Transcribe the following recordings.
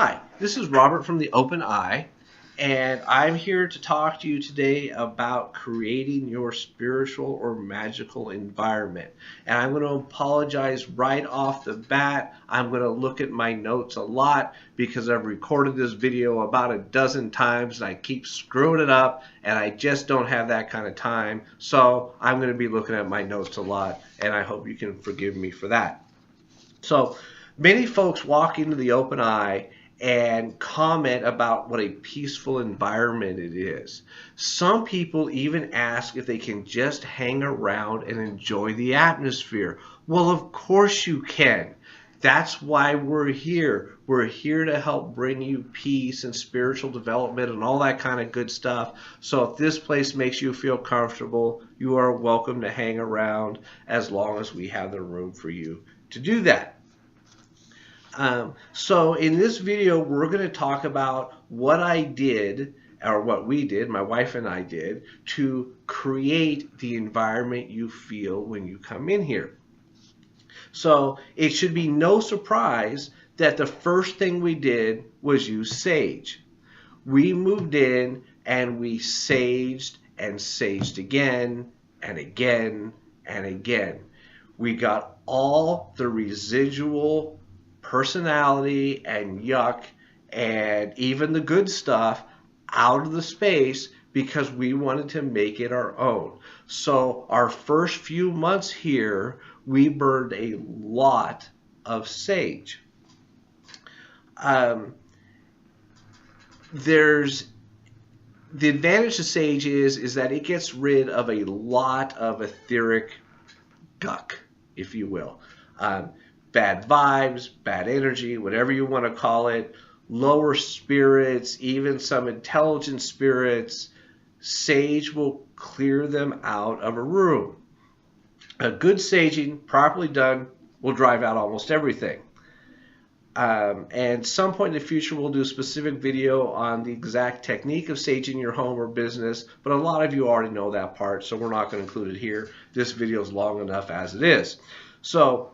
Hi, this is Robert from the Open Eye, and I'm here to talk to you today about creating your spiritual or magical environment. And I'm going to apologize right off the bat. I'm going to look at my notes a lot because I've recorded this video about a dozen times and I keep screwing it up, and I just don't have that kind of time. So I'm going to be looking at my notes a lot, and I hope you can forgive me for that. So many folks walk into the Open Eye and comment about what a peaceful environment it is. Some people even ask if they can just hang around and enjoy the atmosphere. Well, of course you can. That's why we're here. We're here to help bring you peace and spiritual development and all that kind of good stuff. So if this place makes you feel comfortable, you are welcome to hang around as long as we have the room for you to do that. So in this video, we're going to talk about what I did, or what we did, my wife and I did, to create the environment you feel when you come in here. So it should be no surprise that the first thing we did was use sage. We moved in and we saged and saged again and again and again. We got all the residual personality and yuck and even the good stuff out of the space because we wanted to make it our own. So our first few months here, we burned a lot of sage. The advantage of sage is that it gets rid of a lot of etheric guck, if you will. Bad vibes, bad energy, whatever you want to call it, lower spirits, even some intelligent spirits. Sage will clear them out of a room. A good saging, properly done, will drive out almost everything. And some point in the future, we'll do a specific video on the exact technique of saging your home or business, but a lot of you already know that part, so we're not going to include it here. This video is long enough as it is. So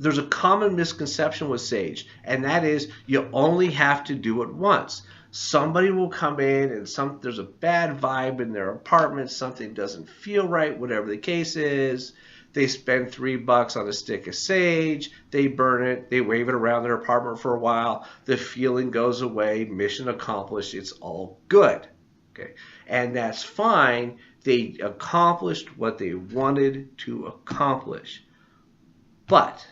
there's a common misconception with sage, and that is you only have to do it once. Somebody will come in and there's a bad vibe in their apartment, something doesn't feel right, whatever the case is. They spend $3 on a stick of sage, they burn it, they wave it around their apartment for a while, the feeling goes away, mission accomplished, it's all good. Okay, and that's fine. They accomplished what they wanted to accomplish. But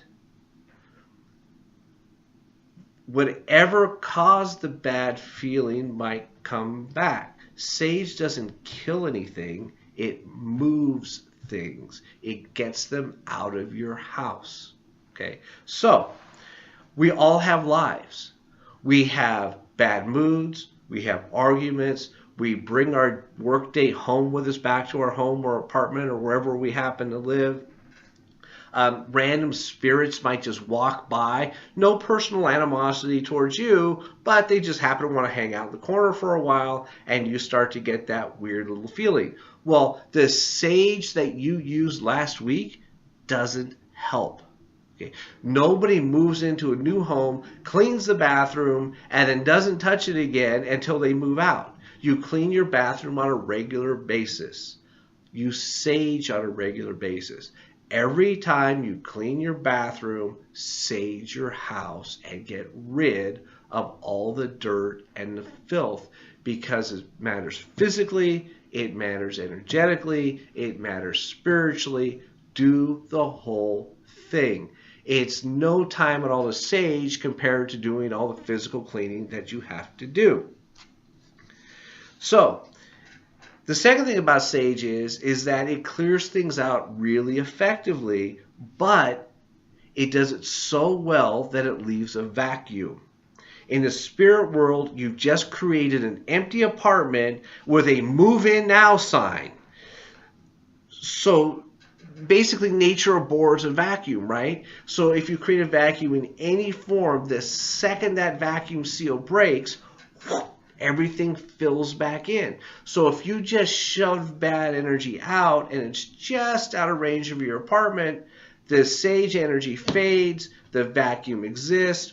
whatever caused the bad feeling might come back. Sage doesn't kill anything, it moves things. It gets them out of your house. Okay, so we all have lives. We have bad moods, we have arguments, we bring our workday home with us back to our home or apartment or wherever we happen to live. Random spirits might just walk by, no personal animosity towards you, but they just happen to want to hang out in the corner for a while, and you start to get that weird little feeling. Well, the sage that you used last week doesn't help. Okay. Nobody moves into a new home, cleans the bathroom, and then doesn't touch it again until they move out. You clean your bathroom on a regular basis. You sage on a regular basis. Every time you clean your bathroom, sage your house and get rid of all the dirt and the filth, because it matters physically, it matters energetically, it matters spiritually. Do the whole thing. It's no time at all to sage compared to doing all the physical cleaning that you have to do. So, the second thing about sage is that it clears things out really effectively, but it does it so well that it leaves a vacuum. In the spirit world, you've just created an empty apartment with a move in now sign. So basically nature abhors a vacuum, right? So if you create a vacuum in any form, the second that vacuum seal breaks, everything fills back in. So if you just shove bad energy out and it's just out of range of your apartment, the sage energy fades, the vacuum exists,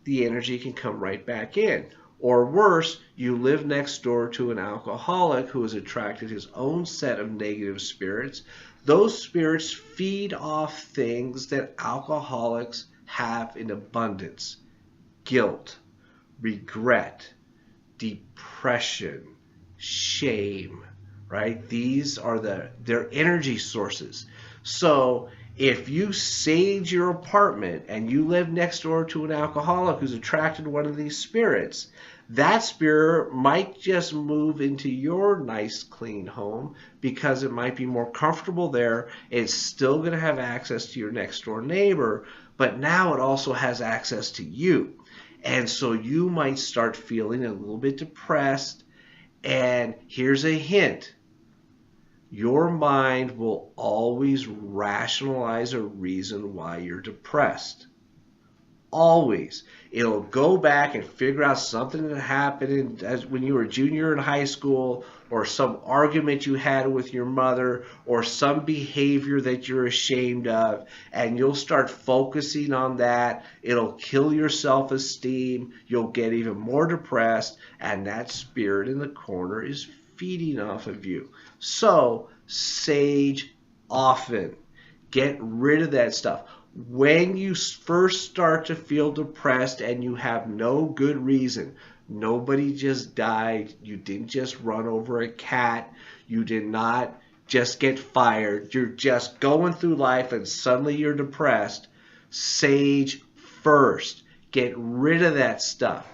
the energy can come right back in. Or worse, you live next door to an alcoholic who has attracted his own set of negative spirits. Those spirits feed off things that alcoholics have in abundance: guilt, regret, depression, shame, right? These are their energy sources. So if you sage your apartment and you live next door to an alcoholic who's attracted to one of these spirits, that spirit might just move into your nice clean home because it might be more comfortable there. It's still going to have access to your next door neighbor, but now it also has access to you. And so you might start feeling a little bit depressed. And here's a hint: your mind will always rationalize a reason why you're depressed. Always. It'll go back and figure out something that happened when you were a junior in high school, or some argument you had with your mother, or some behavior that you're ashamed of, and you'll start focusing on that. It'll kill your self-esteem. You'll get even more depressed, and that spirit in the corner is feeding off of you. So, sage often. Get rid of that stuff. When you first start to feel depressed and you have no good reason, nobody just died, you didn't just run over a cat, you did not just get fired, you're just going through life and suddenly you're depressed, sage first. Get rid of that stuff.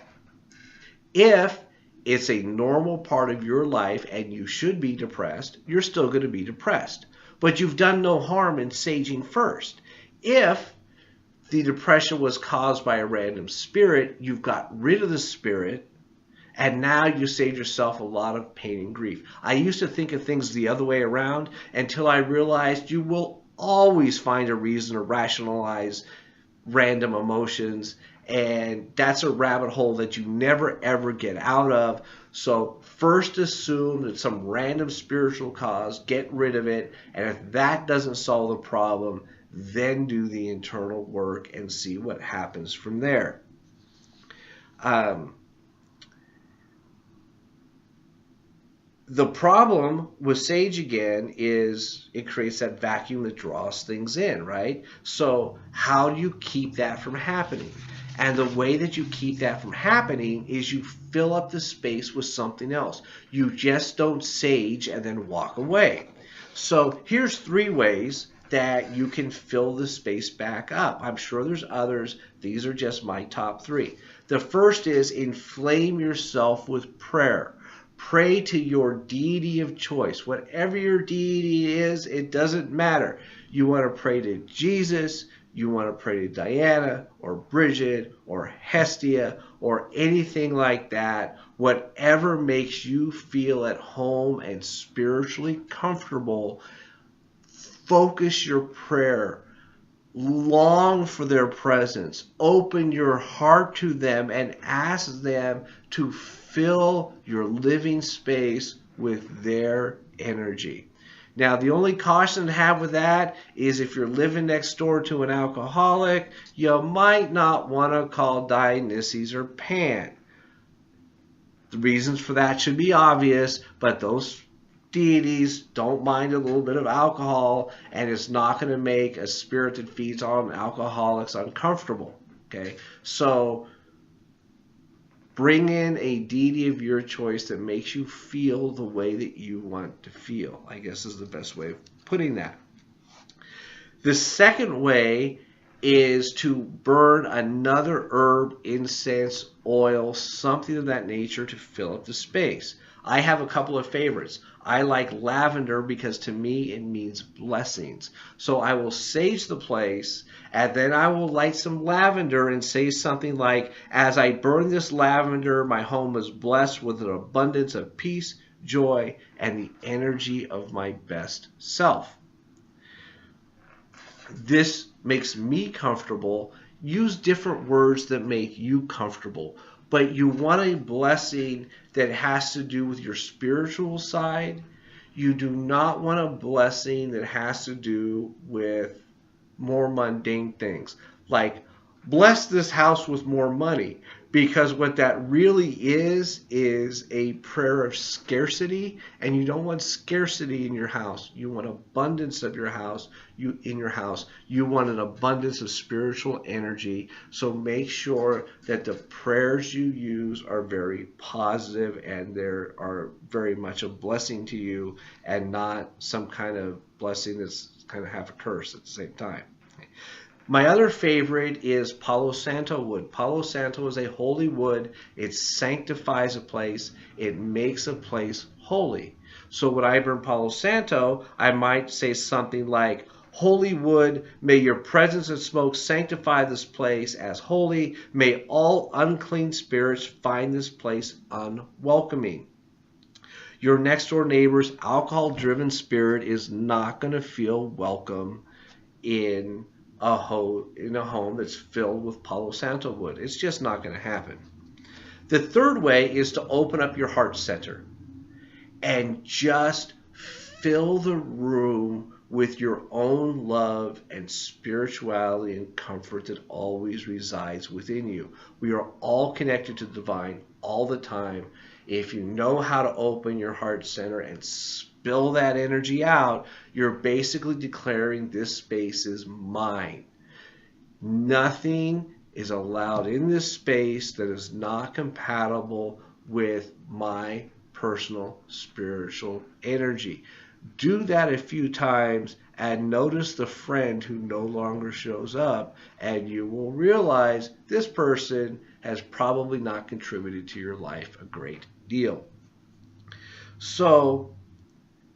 If it's a normal part of your life and you should be depressed, you're still going to be depressed. But you've done no harm in saging first. If the depression was caused by a random spirit, you've got rid of the spirit, and now you saved yourself a lot of pain and grief. I used to think of things the other way around until I realized you will always find a reason to rationalize random emotions, and that's a rabbit hole that you never ever get out of. So first assume that some random spiritual cause, get rid of it, and if that doesn't solve the problem, then do the internal work and see what happens from there. The problem with sage again is it creates that vacuum that draws things in, right? So how do you keep that from happening? And the way that you keep that from happening is you fill up the space with something else. You just don't sage and then walk away. So here's 3 ways that you can fill the space back up. I'm sure there's others. These are just my top 3. The first is inflame yourself with prayer. Pray to your deity of choice. Whatever your deity is, it doesn't matter. You want to pray to Jesus, you want to pray to Diana or Bridget or Hestia or anything like that. Whatever makes you feel at home and spiritually comfortable, focus your prayer. Long for their presence. Open your heart to them and ask them to fill your living space with their energy. Now, the only caution to have with that is if you're living next door to an alcoholic, you might not want to call Dionysus or Pan. The reasons for that should be obvious, but those deities don't mind a little bit of alcohol, and it's not going to make a spirit that feeds on alcoholics uncomfortable. Okay, so bring in a deity of your choice that makes you feel the way that you want to feel, I guess is the best way of putting that. The second way is to burn another herb, incense, oil, something of that nature to fill up the space. I have a couple of favorites. I like lavender because to me it means blessings. So I will sage the place and then I will light some lavender and say something like, as I burn this lavender, my home is blessed with an abundance of peace, joy, and the energy of my best self. This makes me comfortable. Use different words that make you comfortable. But you want a blessing that has to do with your spiritual side. You do not want a blessing that has to do with more mundane things. Like bless this house with more money. Because what that really is a prayer of scarcity, and you don't want scarcity in your house. You want abundance of your house. In your house, you want an abundance of spiritual energy. So make sure that the prayers you use are very positive and they are very much a blessing to you, and not some kind of blessing that's kind of half a curse at the same time. My other favorite is Palo Santo wood. Palo Santo is a holy wood. It sanctifies a place. It makes a place holy. So when I burn Palo Santo, I might say something like, "Holy wood, may your presence and smoke sanctify this place as holy. May all unclean spirits find this place unwelcoming." Your next door neighbor's alcohol-driven spirit is not going to feel welcome in a home that's filled with Palo Santo wood. It's just not going to happen. The third way is to open up your heart center and just fill the room with your own love and spirituality and comfort that always resides within you. We are all connected to the divine all the time. If you know how to open your heart center and spill that energy out, you're basically declaring this space is mine. Nothing is allowed in this space that is not compatible with my personal spiritual energy. Do that a few times and notice the friend who no longer shows up, and you will realize this person has probably not contributed to your life a great deal. So,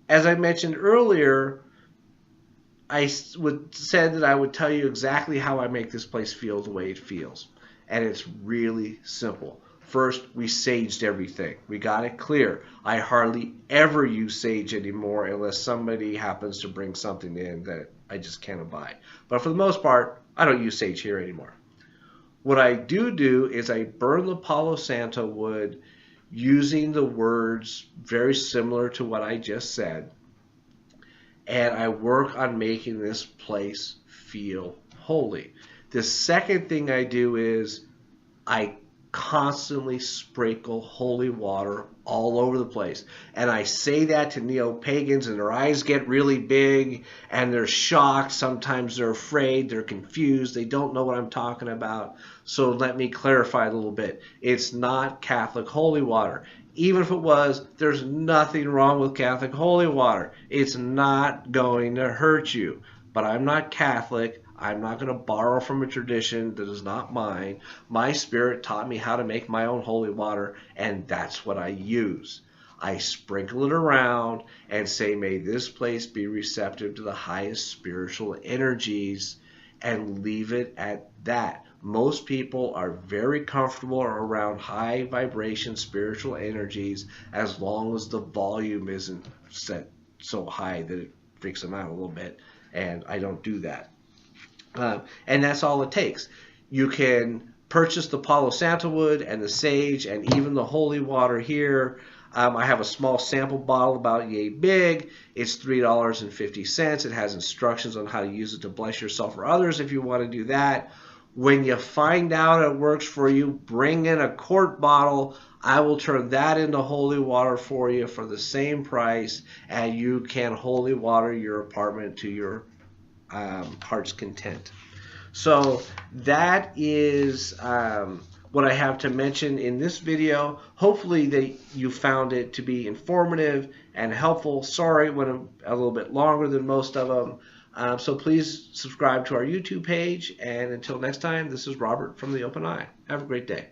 as I mentioned earlier, I said that I would tell you exactly how I make this place feel the way it feels. And it's really simple. First, we saged everything. We got it clear. I hardly ever use sage anymore unless somebody happens to bring something in that I just can't abide. But for the most part, I don't use sage here anymore. What I do is I burn the Palo Santo wood using the words very similar to what I just said. And I work on making this place feel holy. The second thing I do is I constantly sprinkle holy water all over the place. And I say that to neo-pagans, and their eyes get really big, and they're shocked. Sometimes they're afraid, they're confused, they don't know what I'm talking about. So let me clarify a little bit. It's not Catholic holy water. Even if it was, there's nothing wrong with Catholic holy water. It's not going to hurt you. But I'm not Catholic. I'm not going to borrow from a tradition that is not mine. My spirit taught me how to make my own holy water, and that's what I use. I sprinkle it around and say, may this place be receptive to the highest spiritual energies, and leave it at that. Most people are very comfortable around high vibration spiritual energies as long as the volume isn't set so high that it freaks them out a little bit, and I don't do that. And that's all it takes. You can purchase the Palo Santo wood and the sage and even the holy water here. I have a small sample bottle about yay big. It's $3.50. It has instructions on how to use it to bless yourself or others if you want to do that. When you find out it works for you, bring in a quart bottle. I will turn that into holy water for you for the same price, and you can holy water your apartment to your heart's content. So that is what I have to mention in this video. Hopefully that you found it to be informative and helpful. Sorry it went a little bit longer than most of them. So please subscribe to our YouTube page, and until next time, this is Robert from The Open Eye. Have a great day.